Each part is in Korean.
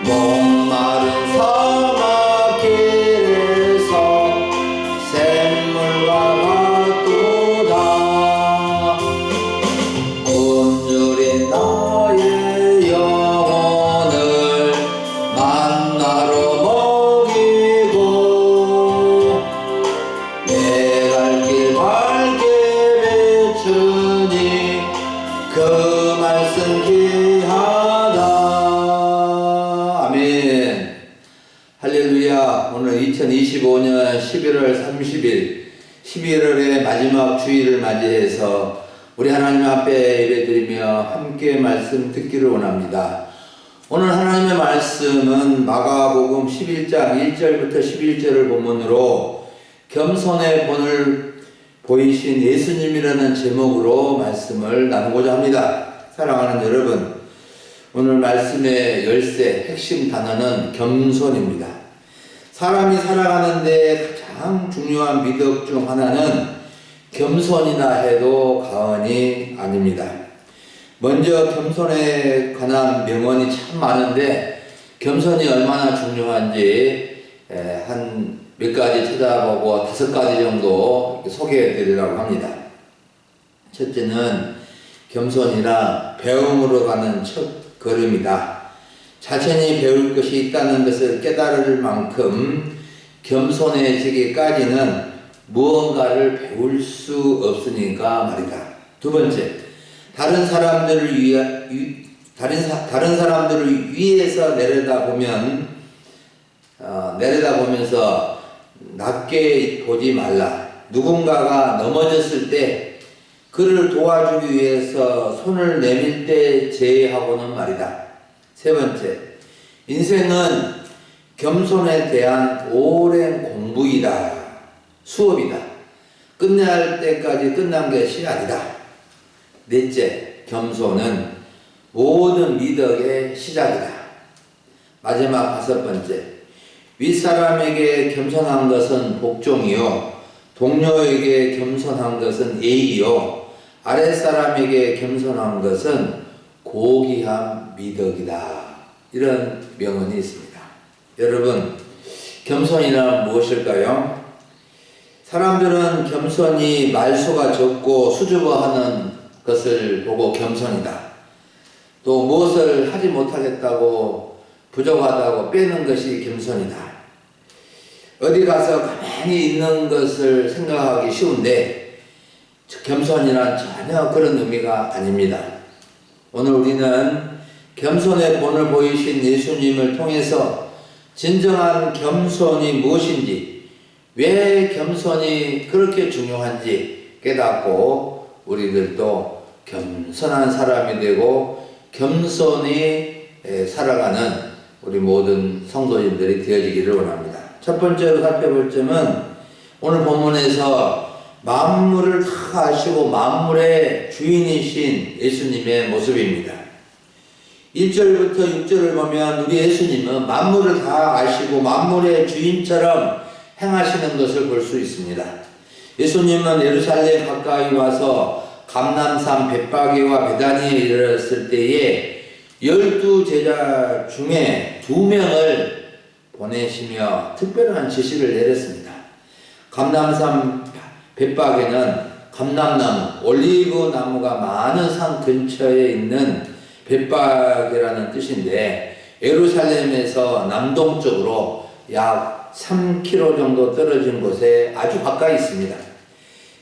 목마른 사막길에서 샘물과 같도다. 굶주린 나의 영혼을 만나러 먹이고 내 갈 길 밝게 비추니 그 말씀 귀하다. 아멘. 할렐루야. 오늘 2025년 11월 30일 11월의 마지막 주일을 맞이해서 우리 하나님 앞에 예배드리며 함께 말씀 듣기를 원합니다. 오늘 하나님의 말씀은 마가복음 11장 1절부터 11절을 본문으로 겸손의 본을 보이신 예수님이라는 제목으로 말씀을 나누고자 합니다. 사랑하는 여러분, 오늘 말씀의 열쇠, 핵심 단어는 겸손입니다. 사람이 살아가는데 가장 중요한 미덕 중 하나는 겸손이나 해도 과언이 아닙니다. 먼저 겸손에 관한 명언이 참 많은데 겸손이 얼마나 중요한지 한 몇 가지 찾아보고 5가지 정도 소개해 드리려고 합니다. 첫째는 겸손이란 배움으로 가는 첫 걸음이다. 자신이 배울 것이 있다는 것을 깨달을 만큼 겸손해지기까지는 무언가를 배울 수 없으니까 말이다. 두 번째, 다른 사람들을 위에서 내려다보면서 낮게 보지 말라. 누군가가 넘어졌을 때 그를 도와주기 위해서 손을 내밀 때 제외하고는 말이다. 세 번째, 인생은 겸손에 대한 오랜 공부이다. 수업이다. 끝내야 할 때까지 끝난 것이 아니다. 넷째, 겸손은 모든 미덕의 시작이다. 마지막 5번째, 윗사람에게 겸손한 것은 복종이요 동료에게 겸손한 것은 예의요 아랫사람에게 겸손한 것은 고귀한 미덕이다. 이런 명언이 있습니다. 여러분, 겸손이란 무엇일까요? 사람들은 겸손이 말수가 적고 수줍어하는 것을 보고 겸손이다. 또 무엇을 하지 못하겠다고 부족하다고 빼는 것이 겸손이다. 어디 가서 가만히 있는 것을 생각하기 쉬운데 겸손이란 전혀 그런 의미가 아닙니다. 오늘 우리는 겸손의 본을 보이신 예수님을 통해서 진정한 겸손이 무엇인지, 왜 겸손이 그렇게 중요한지 깨닫고 우리들도 겸손한 사람이 되고 겸손히 살아가는 우리 모든 성도님들이 되어지기를 원합니다. 첫 번째로 살펴볼 점은 오늘 본문에서 만물을 다 아시고 만물의 주인이신 예수님의 모습입니다. 1절부터 6절을 보면 우리 예수님은 만물을 다 아시고 만물의 주인처럼 행하시는 것을 볼 수 있습니다. 예수님은 예루살렘 가까이 와서 감람산 벳바게와 베다니에 이르렀을 때에 12제자 중에 2명을 보내시며 특별한 지시를 내렸습니다. 감람산 벳바게는 감람나무, 올리브 나무가 많은 산 근처에 있는 벳바게라는 뜻인데 예루살렘에서 남동쪽으로 약 3km 정도 떨어진 곳에 아주 가까이 있습니다.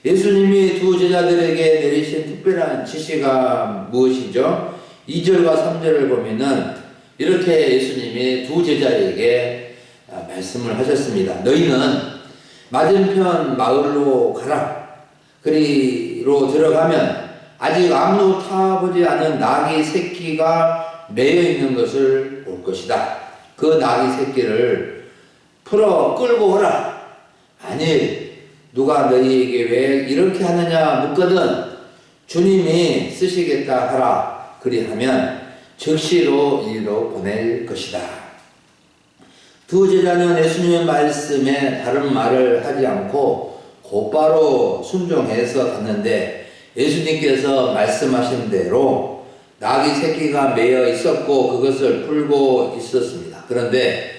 예수님이 2 제자들에게 내리신 특별한 지시가 무엇이죠? 2절과 3절을 보면은 이렇게 예수님이 2 제자에게 말씀을 하셨습니다. 너희는 맞은편 마을로 가라. 그리로 들어가면 아직 아무도 타보지 않은 나귀 새끼가 매여 있는 것을 볼 것이다. 그 나귀 새끼를 풀어 끌고 오라. 만일 누가 너희에게 왜 이렇게 하느냐 묻거든 주님이 쓰시겠다 하라. 그리하면 즉시로 이리로 보낼 것이다. 2 제자는 예수님의 말씀에 다른 말을 하지 않고 곧바로 순종해서 갔는데 예수님께서 말씀하신 대로 낙이 새끼가 매여 있었고 그것을 풀고 있었습니다. 그런데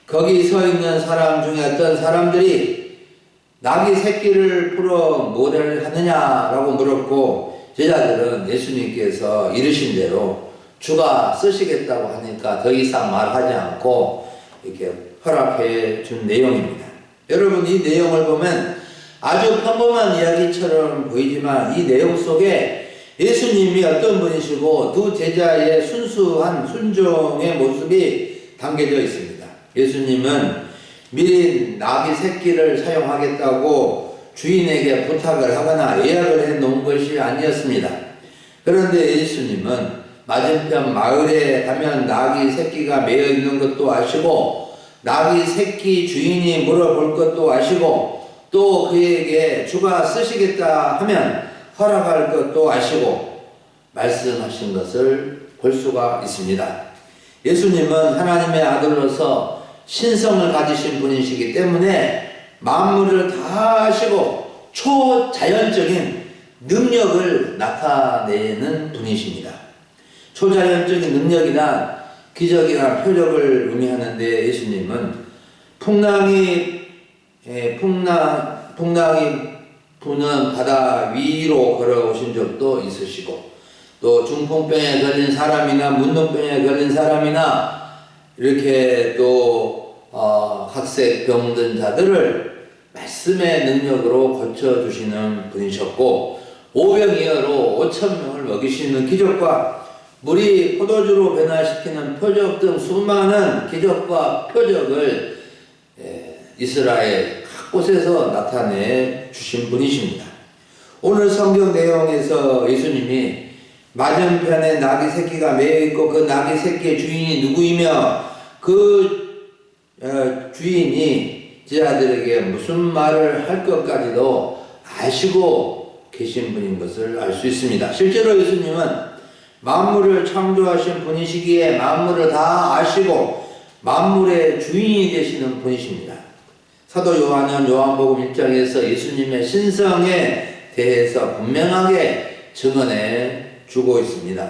거기 서 있는 사람 중에 어떤 사람들이 낙이 새끼를 풀어 뭐를 하느냐라고 물었고, 제자들은 예수님께서 이르신 대로 주가 쓰시겠다고 하니까 더 이상 말하지 않고 이렇게 허락해 준 내용입니다. 여러분, 이 내용을 보면 아주 평범한 이야기처럼 보이지만 이 내용 속에 예수님이 어떤 분이시고 두 제자의 순수한 순종의 모습이 담겨져 있습니다. 예수님은 미리 낙이 새끼를 사용하겠다고 주인에게 부탁을 하거나 예약을 해 놓은 것이 아니었습니다. 그런데 예수님은 맞은편 마을에 가면 낙이 새끼가 매여 있는 것도 아시고 낙이 새끼 주인이 물어볼 것도 아시고 또 그에게 주가 쓰시겠다 하면 허락할 것도 아시고 말씀하신 것을 볼 수가 있습니다. 예수님은 하나님의 아들로서 신성을 가지신 분이시기 때문에 만물을 다 아시고 초자연적인 능력을 나타내는 분이십니다. 초자연적인 능력이나 기적이나 표적을 의미하는데 예수님은 풍랑이 부는 바다 위로 걸어오신 적도 있으시고, 또 중풍병에 걸린 사람이나 문둥병에 걸린 사람이나 이렇게 또 각색 병든 자들을 말씀의 능력으로 고쳐주시는 분이셨고, 오병이어로 5,000명을 먹이시는 기적과 물이 포도주로 변화시키는 표적 등 수많은 기적과 표적을 이스라엘 각 곳에서 나타내 주신 분이십니다. 오늘 성경 내용에서 예수님이 맞은편에 낙이 새끼가 매여 있고 그 낙이 새끼의 주인이 누구이며 그 주인이 제자들에게 무슨 말을 할 것까지도 아시고 계신 분인 것을 알 수 있습니다. 실제로 예수님은 만물을 창조하신 분이시기에 만물을 다 아시고 만물의 주인이 되시는 분이십니다. 사도 요한은 요한복음 1장에서 예수님의 신성에 대해서 분명하게 증언해 주고 있습니다.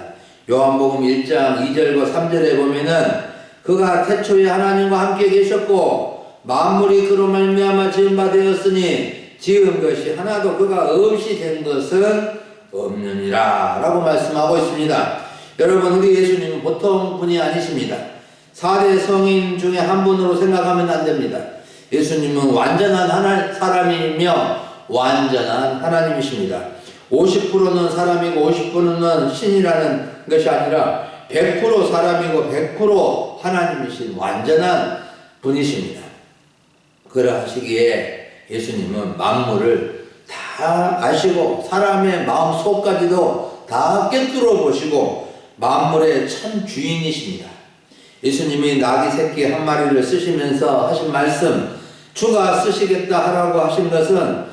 요한복음 1장 2절과 3절에 보면은 그가 태초에 하나님과 함께 계셨고 만물이 그로 말미암아 지은 바 되었으니 지은 것이 하나도 그가 없이 된 것은 없느니라 라고 말씀하고 있습니다. 여러분, 우리 예수님은 보통 분이 아니십니다. 4대 성인 중에 한 분으로 생각하면 안 됩니다. 예수님은 완전한 사람이며 완전한 하나님이십니다. 50%는 사람이고 50%는 신이라는 것이 아니라 100% 사람이고 100% 하나님이신 완전한 분이십니다. 그러하시기에 예수님은 만물을 다 아시고 사람의 마음 속까지도 다 꿰뚫어 보시고 만물의 참 주인이십니다. 예수님이 낙이 새끼 한 마리를 쓰시면서 하신 말씀, 주가 쓰시겠다 하라고 하신 것은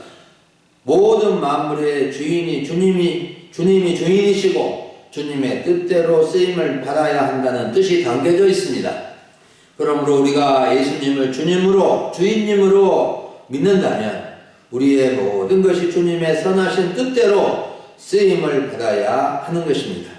모든 만물의 주인이 주님이 주인이시고 주님의 뜻대로 쓰임을 받아야 한다는 뜻이 담겨져 있습니다. 그러므로 우리가 예수님을 주님으로 주인님으로 믿는다면 우리의 모든 것이 주님의 선하신 뜻대로 쓰임을 받아야 하는 것입니다.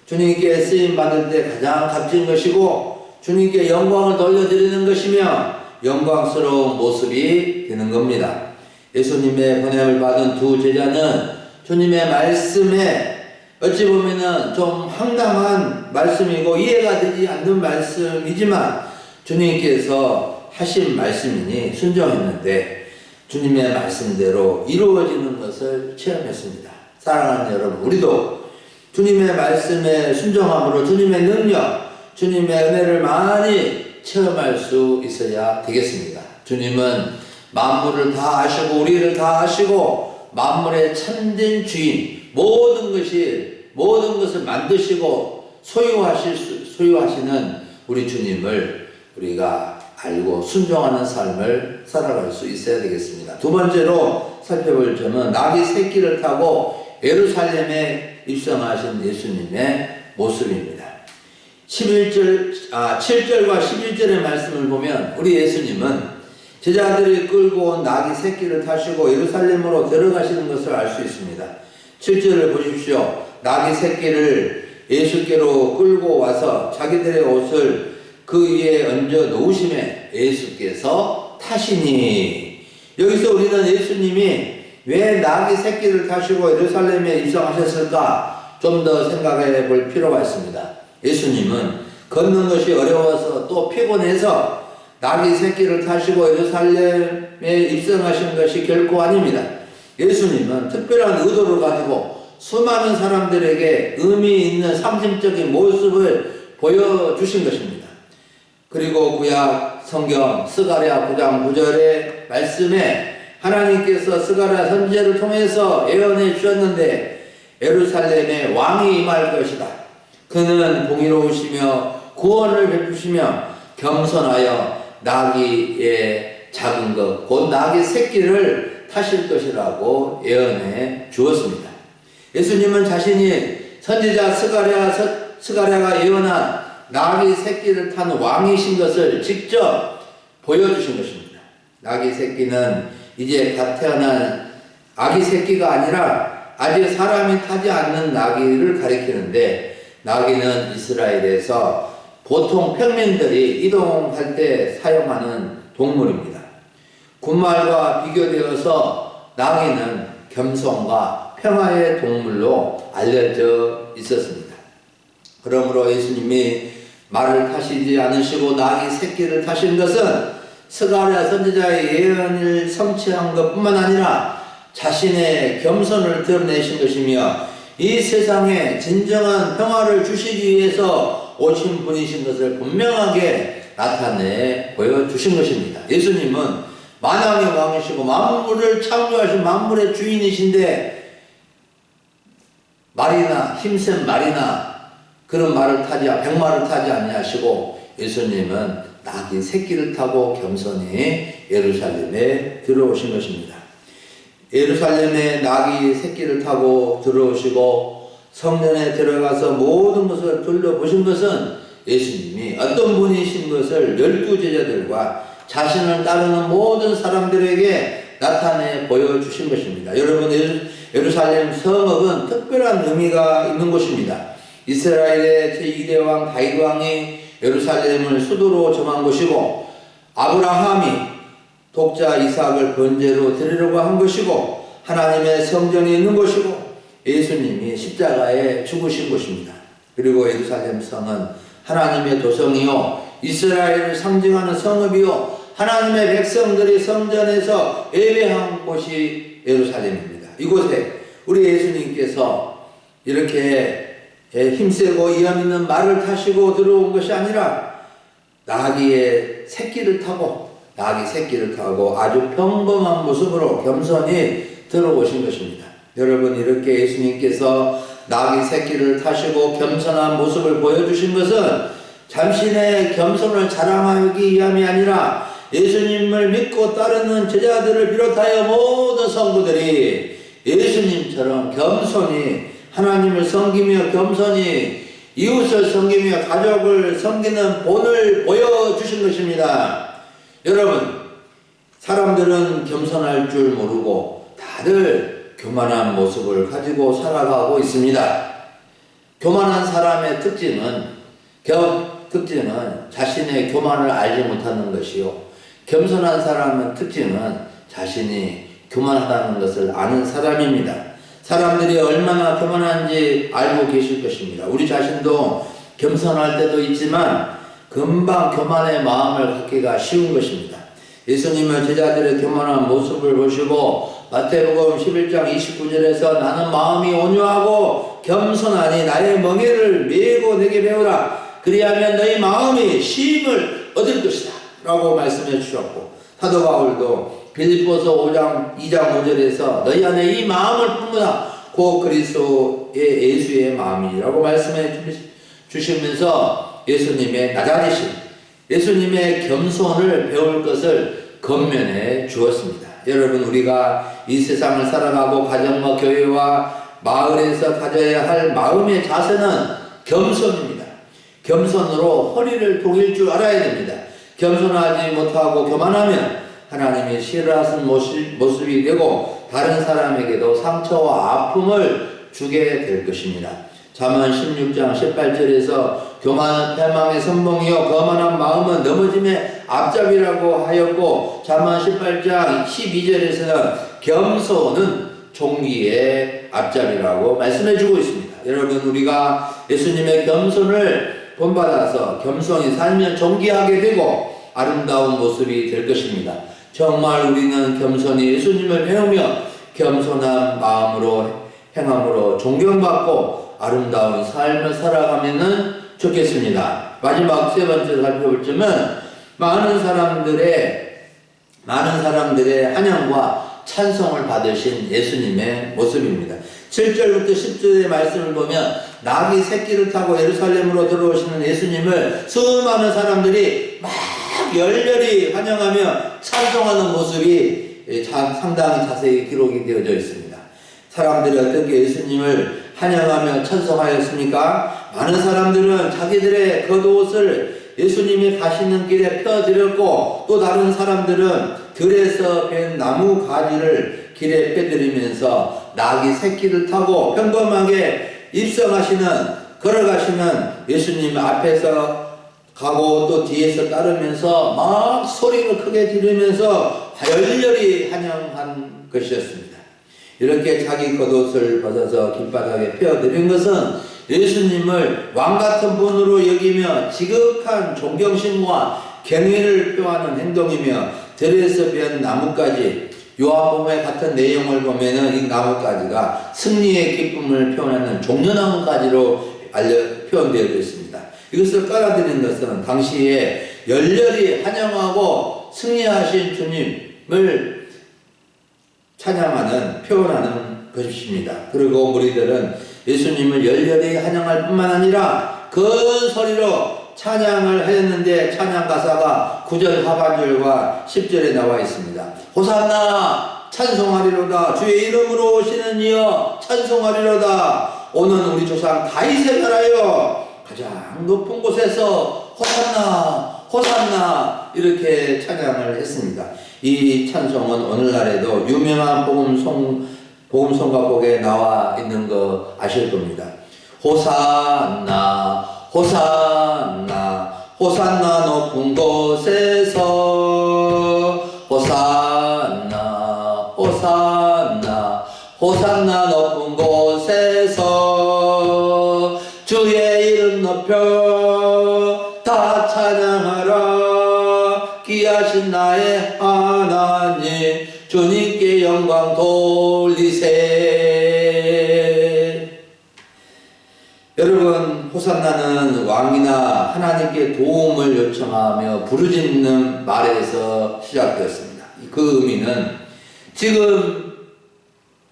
주님께 쓰임 받을 때 가장 값진 것이고 주님께 영광을 돌려드리는 것이며 영광스러운 모습이 되는 겁니다. 예수님의 보냄을 받은 두 제자는 주님의 말씀에 어찌 보면은 좀 황당한 말씀이고 이해가 되지 않는 말씀이지만 주님께서 하신 말씀이니 순종했는데 주님의 말씀대로 이루어지는 것을 체험했습니다. 사랑하는 여러분, 우리도 주님의 말씀에 순종함으로 주님의 능력, 주님의 은혜를 많이 체험할 수 있어야 되겠습니다. 주님은 만물을 다 아시고 우리를 다 아시고 만물의 참된 주인, 모든 것을 만드시고 소유하시는 우리 주님을 우리가 알고 순종하는 삶을 살아갈 수 있어야 되겠습니다. 두 번째로 살펴볼 점은 낙이 새끼를 타고 예루살렘에 입성하신 예수님의 모습입니다. 7절과 11절의 말씀을 보면 우리 예수님은 제자들이 끌고 온 낙이 새끼를 타시고 예루살렘으로 들어가시는 것을 알 수 있습니다. 7절을 보십시오. 낙이 새끼를 예수께로 끌고 와서 자기들의 옷을 그 위에 얹어 놓으심에 예수께서 타시니. 여기서 우리는 예수님이 왜 나귀 새끼를 타시고 예루살렘에 입성하셨을까 좀 더 생각해 볼 필요가 있습니다. 예수님은 걷는 것이 어려워서 또 피곤해서 나귀 새끼를 타시고 예루살렘에 입성하신 것이 결코 아닙니다. 예수님은 특별한 의도를 가지고 수많은 사람들에게 의미 있는 상징적인 모습을 보여주신 것입니다. 그리고 구약 성경 스가랴 9장 9절의 말씀에 하나님께서 스가랴 선지자를 통해서 예언해 주셨는데 예루살렘에 왕이 임할 것이다. 그는 공의로우시며 구원을 베푸시며 겸손하여 나귀의 작은 것 곧 나귀 새끼를 타실 것이라고 예언해 주었습니다. 예수님은 자신이 선지자 스가랴가 예언한 나귀 새끼를 탄 왕이신 것을 직접 보여주신 것입니다. 나귀 새끼는 이제 갓 태어난 아기 새끼가 아니라 아직 사람이 타지 않는 나귀를 가리키는데, 나귀는 이스라엘에서 보통 평민들이 이동할 때 사용하는 동물입니다. 군말과 비교되어서 나귀는 겸손과 평화의 동물로 알려져 있었습니다. 그러므로 예수님이 말을 타시지 않으시고 나귀 새끼를 타신 것은 스가랴 선지자의 예언을 성취한 것뿐만 아니라 자신의 겸손을 드러내신 것이며 이 세상에 진정한 평화를 주시기 위해서 오신 분이신 것을 분명하게 나타내 보여주신 것입니다. 예수님은 만왕의 왕이시고 만물을 창조하신 만물의 주인이신데 말이나 힘센 말이나 그런 말을 타지, 백마를 타지 아니하시고 예수님은 나귀 새끼를 타고 겸손히 예루살렘에 들어오신 것입니다. 예루살렘에 나귀 새끼를 타고 들어오시고 성전에 들어가서 모든 것을 둘러보신 것은 예수님이 어떤 분이신 것을 12제자들과 자신을 따르는 모든 사람들에게 나타내 보여주신 것입니다. 여러분, 예루살렘 성읍은 특별한 의미가 있는 곳입니다. 이스라엘의 제2대 왕 다윗 왕이 예루살렘을 수도로 정한 곳이고, 아브라함이 독자 이삭을 번제로 드리려고 한 것이고, 하나님의 성전이 있는 곳이고, 예수님이 십자가에 죽으신 곳입니다. 그리고 예루살렘 성은 하나님의 도성이요 이스라엘을 상징하는 성읍이요 하나님의 백성들이 성전에서 예배한 곳이 예루살렘입니다. 이곳에 우리 예수님께서 이렇게 힘세고 위험 있는 말을 타시고 들어온 것이 아니라 나귀의 새끼를 타고 아주 평범한 모습으로 겸손히 들어오신 것입니다. 여러분, 이렇게 예수님께서 나귀 새끼를 타시고 겸손한 모습을 보여주신 것은 자신의 겸손을 자랑하기 위함이 아니라 예수님을 믿고 따르는 제자들을 비롯하여 모든 성도들이 예수님처럼 겸손히 하나님을 섬기며 겸손히 이웃을 섬기며 가족을 섬기는 본을 보여주신 것입니다. 여러분, 사람들은 겸손할 줄 모르고 다들 교만한 모습을 가지고 살아가고 있습니다. 교만한 사람의 특징은 자신의 교만을 알지 못하는 것이요, 겸손한 사람의 특징은 자신이 교만하다는 것을 아는 사람입니다. 사람들이 얼마나 교만한지 알고 계실 것입니다. 우리 자신도 겸손할 때도 있지만 금방 교만의 마음을 갖기가 쉬운 것입니다. 예수님은 제자들의 교만한 모습을 보시고 마태복음 11장 29절에서 나는 마음이 온유하고 겸손하니 나의 멍에를 메고 내게 배우라. 그리하면 너희 마음이 쉼을 얻을 것이다 라고 말씀해 주셨고, 사도 바울도 빌립보서 2장 5절에서 너희 안에 이 마음을 품으라 곧 그리스도의 예수의 마음이라고 말씀해 주시면서 예수님의 나자리심, 예수님의 겸손을 배울 것을 권면해 주었습니다. 여러분, 우리가 이 세상을 살아가고 가정과 교회와 마을에서 가져야 할 마음의 자세는 겸손입니다. 겸손으로 허리를 동일 줄 알아야 됩니다. 겸손하지 못하고 교만하면 하나님이 싫어하는 모습이 되고 다른 사람에게도 상처와 아픔을 주게 될 것입니다. 잠언 16장 18절에서 교만은 패망의 선봉이요 거만한 마음은 넘어짐의 앞잡이라고 하였고, 잠언 18장 12절에서는 겸손은 종기의 앞잡이라고 말씀해 주고 있습니다. 여러분, 우리가 예수님의 겸손을 본받아서 겸손히 살면 존귀하게 되고 아름다운 모습이 될 것입니다. 정말 우리는 겸손히 예수님을 배우며 겸손한 마음으로 행함으로 존경받고 아름다운 삶을 살아가면은 좋겠습니다. 마지막 세 번째 살펴볼 점은 많은 사람들의 환영과 찬송을 받으신 예수님의 모습입니다. 7절부터 10절의 말씀을 보면 나귀 새끼를 타고 예루살렘으로 들어오시는 예수님을 수많은 사람들이 막 열렬히 환영하며 찬송하는 모습이 상당히 자세히 기록이 되어져 있습니다. 사람들이 어떻게 예수님을 환영하며 찬송하였습니까? 많은 사람들은 자기들의 겉옷을 예수님이 가시는 길에 펴드렸고, 또 다른 사람들은 들에서 벤 나무 가지를 길에 빼드리면서 나귀 새끼를 타고 평범하게 걸어가시는 예수님 앞에서 가고 또 뒤에서 따르면서 막 소리를 크게 지르면서 열렬히 환영한 것이었습니다. 이렇게 자기 겉옷을 벗어서 길바닥에 펴드린 것은 예수님을 왕같은 분으로 여기며 지극한 존경심과 경외를 표하는 행동이며, 들에서 벤 나뭇가지, 요한복음의 같은 내용을 보면은 이 나뭇가지가 승리의 기쁨을 표현하는 종려나뭇가지로 표현되어 있습니다. 이것을 깔아드린 것은 당시에 열렬히 환영하고 승리하신 주님을 표현하는 것입니다. 그리고 우리들은 예수님을 열렬히 환영할 뿐만 아니라 큰 소리로 찬양을 하였는데, 찬양 가사가 9절 하반절과 10절에 나와 있습니다. 호산나 찬송하리로다, 주의 이름으로 오시는 이여 찬송하리로다, 오는 우리 조상 다윗의 나라여 가장 높은 곳에서 호산나 호산나 이렇게 찬양을 했습니다. 이 찬송은 오늘날에도 유명한 복음성가곡에 나와 있는 거 아실 겁니다. 호산나 호산나 호산나 높은 곳에서 호산나 호산나 호산나 높은 곳에서 주의 이름 높여 다 찬양하라. 귀하신 나의 하나님 주님께 영광 돌리세. 여러분, 호산나는 왕이나 하나님께 도움을 요청하며 부르짖는 말에서 시작되었습니다. 그 의미는 지금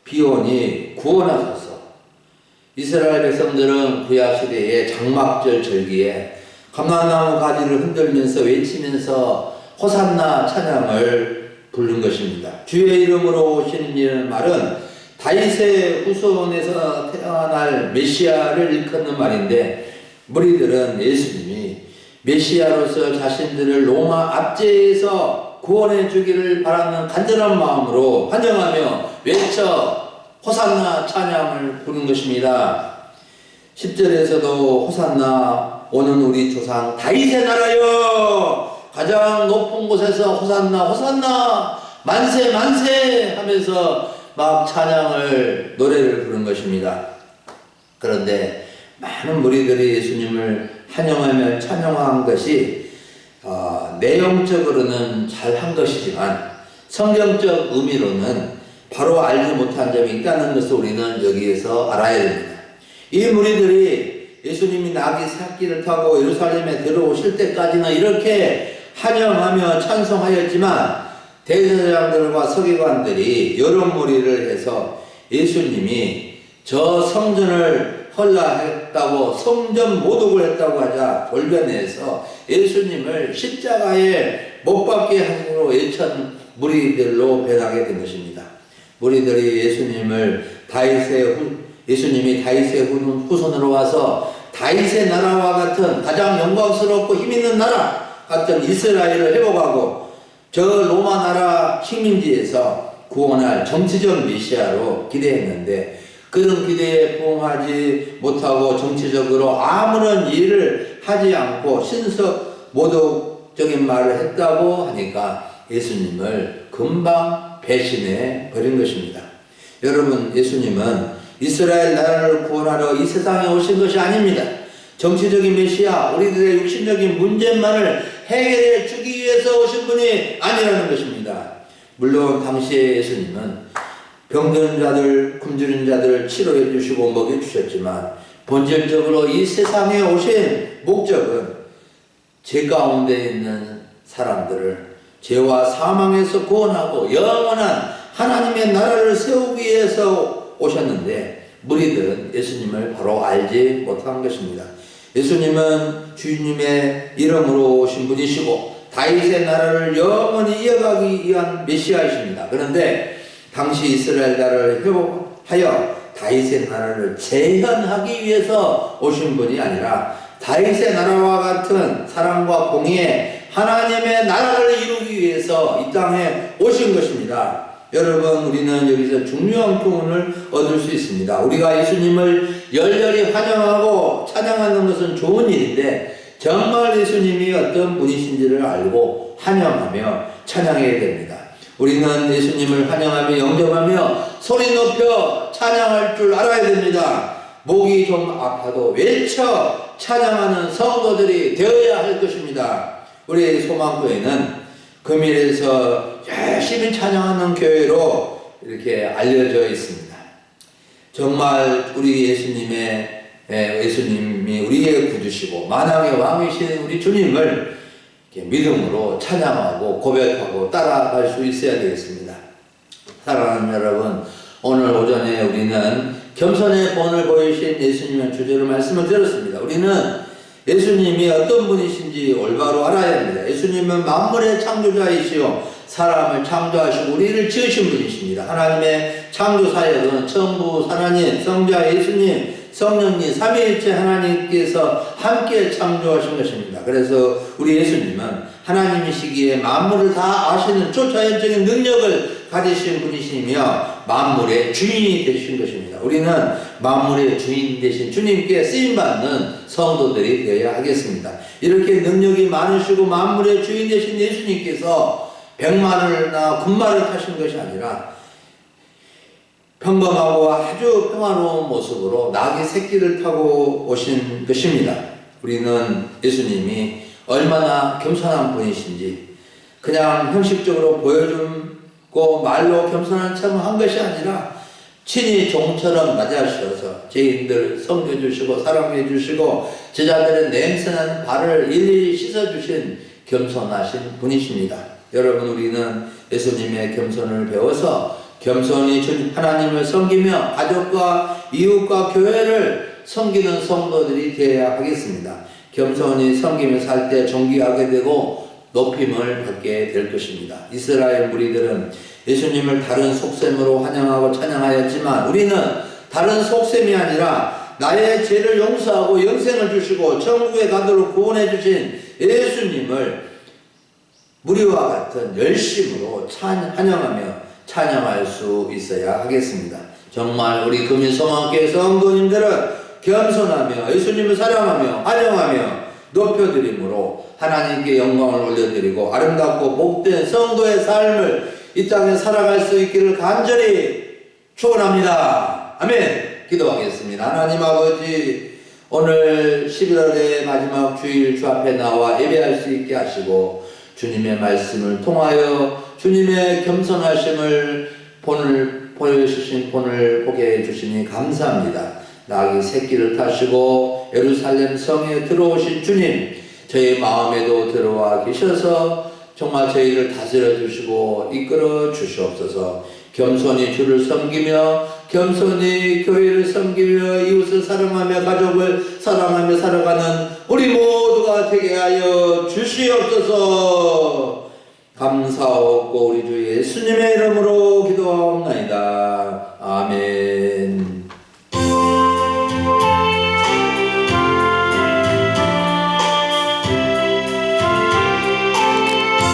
비오니 구원하소서. 이스라엘 백성들은 구약시대의 장막절 절기에 감람나무 가지를 흔들면서 외치면서 호산나 찬양을 부른 것입니다. 주의 이름으로 오시는 이라는 말은 다윗의 후손에서 태어날 메시아를 일컫는 말인데, 무리들은 예수님이 메시아로서 자신들을 로마 압제에서 구원해 주기를 바라는 간절한 마음으로 환영하며 외쳐 호산나 찬양을 부른 것입니다. 10절에서도 호산나 오는 우리 조상 다윗의 나라여 가장 높은 곳에서 호산나 호산나 만세 만세 하면서 막 노래를 부른 것입니다. 그런데 많은 무리들이 예수님을 환영하며 찬양한 것이 내용적으로는 잘한 것이지만 성경적 의미로는 바로 알지 못한 점이 있다는 것을 우리는 여기에서 알아야 됩니다. 이 무리들이 예수님이 나귀 새끼를 타고 예루살렘에 들어오실 때까지는 이렇게 환영하며 찬송하였지만, 대제사장들과 서기관들이 여러 무리를 해서 예수님이 저 성전을 헐라했다고, 성전 모독을 했다고 하자 돌변해서 예수님을 십자가에 못 박게 하므로 예천 무리들로 변하게 된 것입니다. 무리들이 예수님이 다윗의 후손으로 와서 다윗의 나라와 같은 가장 영광스럽고 힘있는 나라 같은 이스라엘을 회복하고 저 로마 나라 식민지에서 구원할 정치적 메시아로 기대했는데, 그런 기대에 부응하지 못하고 정치적으로 아무런 일을 하지 않고 신석 모독적인 말을 했다고 하니까 예수님을 금방 배신해 버린 것입니다. 여러분, 예수님은 이스라엘 나라를 구원하러 이 세상에 오신 것이 아닙니다. 정치적인 메시아, 우리들의 육신적인 문제만을 해결해 주기 위해서 오신 분이 아니라는 것입니다. 물론 당시에 예수님은 병든 자들, 굶주린 자들을 치료해 주시고 먹여 주셨지만 본질적으로 이 세상에 오신 목적은 죄 가운데 있는 사람들을 죄와 사망에서 구원하고 영원한 하나님의 나라를 세우기 위해서 오셨는데 무리들은 예수님을 바로 알지 못한 것입니다. 예수님은 주님의 이름으로 오신 분이시고 다윗의 나라를 영원히 이어가기 위한 메시아이십니다. 그런데 당시 이스라엘 나라를 회복하여 다윗의 나라를 재현하기 위해서 오신 분이 아니라 다윗의 나라와 같은 사랑과 공의의 하나님의 나라를 이루기 위해서 이 땅에 오신 것입니다. 여러분, 우리는 여기서 중요한 교훈을 얻을 수 있습니다. 우리가 예수님을 열렬히 환영하고 찬양하는 것은 좋은 일인데 정말 예수님이 어떤 분이신지를 알고 환영하며 찬양해야 됩니다. 우리는 예수님을 환영하며 영접하며 소리 높여 찬양할 줄 알아야 됩니다. 목이 좀 아파도 외쳐 찬양하는 성도들이 되어야 할 것입니다. 우리 소망교회는 금일에서 열심히 찬양하는 교회로 이렇게 알려져 있습니다. 정말 우리 예수님이 우리의 구주시고 만왕의 왕이신 우리 주님을 믿음으로 찬양하고 고백하고 따라갈 수 있어야 되겠습니다. 사랑하는 여러분, 오늘 오전에 우리는 겸손의 본을 보이신 예수님의 주제로 말씀을 들었습니다. 우리는 예수님이 어떤 분이신지 올바로 알아야 합니다. 예수님은 만물의 창조자이시오 사람을 창조하시고 우리를 지으신 분이십니다. 하나님의 창조 사역은 천부 하나님, 성자 예수님, 성령님, 삼위일체 하나님께서 함께 창조하신 것입니다. 그래서 우리 예수님은 하나님이시기에 만물을 다 아시는 초자연적인 능력을 가지신 분이시며 만물의 주인이 되신 것입니다. 우리는 만물의 주인 되신 주님께 쓰임받는 성도들이 되어야 하겠습니다. 이렇게 능력이 많으시고 만물의 주인 되신 예수님께서 백마를나 군마를 타신 것이 아니라 평범하고 아주 평화로운 모습으로 낙의 새끼를 타고 오신 것입니다. 우리는 예수님이 얼마나 겸손한 분이신지 그냥 형식적으로 보여주고 말로 겸손한 척을 한 것이 아니라 친히 종처럼 맞아주셔서 죄인들 섬겨주시고 사랑해주시고 제자들의 냄새나는 발을 일일이 씻어주신 겸손하신 분이십니다. 여러분, 우리는 예수님의 겸손을 배워서 겸손히 하나님을 섬기며 가족과 이웃과 교회를 섬기는 성도들이 되어야 하겠습니다. 겸손히 섬기며 살 때 존귀하게 되고 높임을 받게 될 것입니다. 이스라엘 무리들은 예수님을 다른 속셈으로 환영하고 찬양하였지만 우리는 다른 속셈이 아니라 나의 죄를 용서하고 영생을 주시고 천국에 가도록 구원해 주신 예수님을 무리와 같은 열심으로 환영하며 찬양할 수 있어야 하겠습니다. 정말 우리 금일 소망교회 성도님들은 겸손하며 예수님을 사랑하며 환영하며 높여드림으로 하나님께 영광을 올려드리고 아름답고 복된 성도의 삶을 이 땅에 살아갈 수 있기를 간절히 축원합니다. 아멘. 기도하겠습니다. 하나님 아버지, 오늘 11월의 마지막 주일 주 앞에 나와 예배할 수 있게 하시고 주님의 말씀을 통하여 주님의 겸손하심을 보여주신 본을 보게 해주시니 감사합니다. 낙이 새끼를 타시고 예루살렘 성에 들어오신 주님, 저희 마음에도 들어와 계셔서 정말 저희를 다스려 주시고 이끌어 주시옵소서. 겸손히 주를 섬기며 겸손히 교회를 섬기며 이웃을 사랑하며 가족을 사랑하며 살아가는 우리 모두가 되게 하여 주시옵소서. 감사하고 우리 주 예수님의 이름으로 기도하옵나이다. 아멘.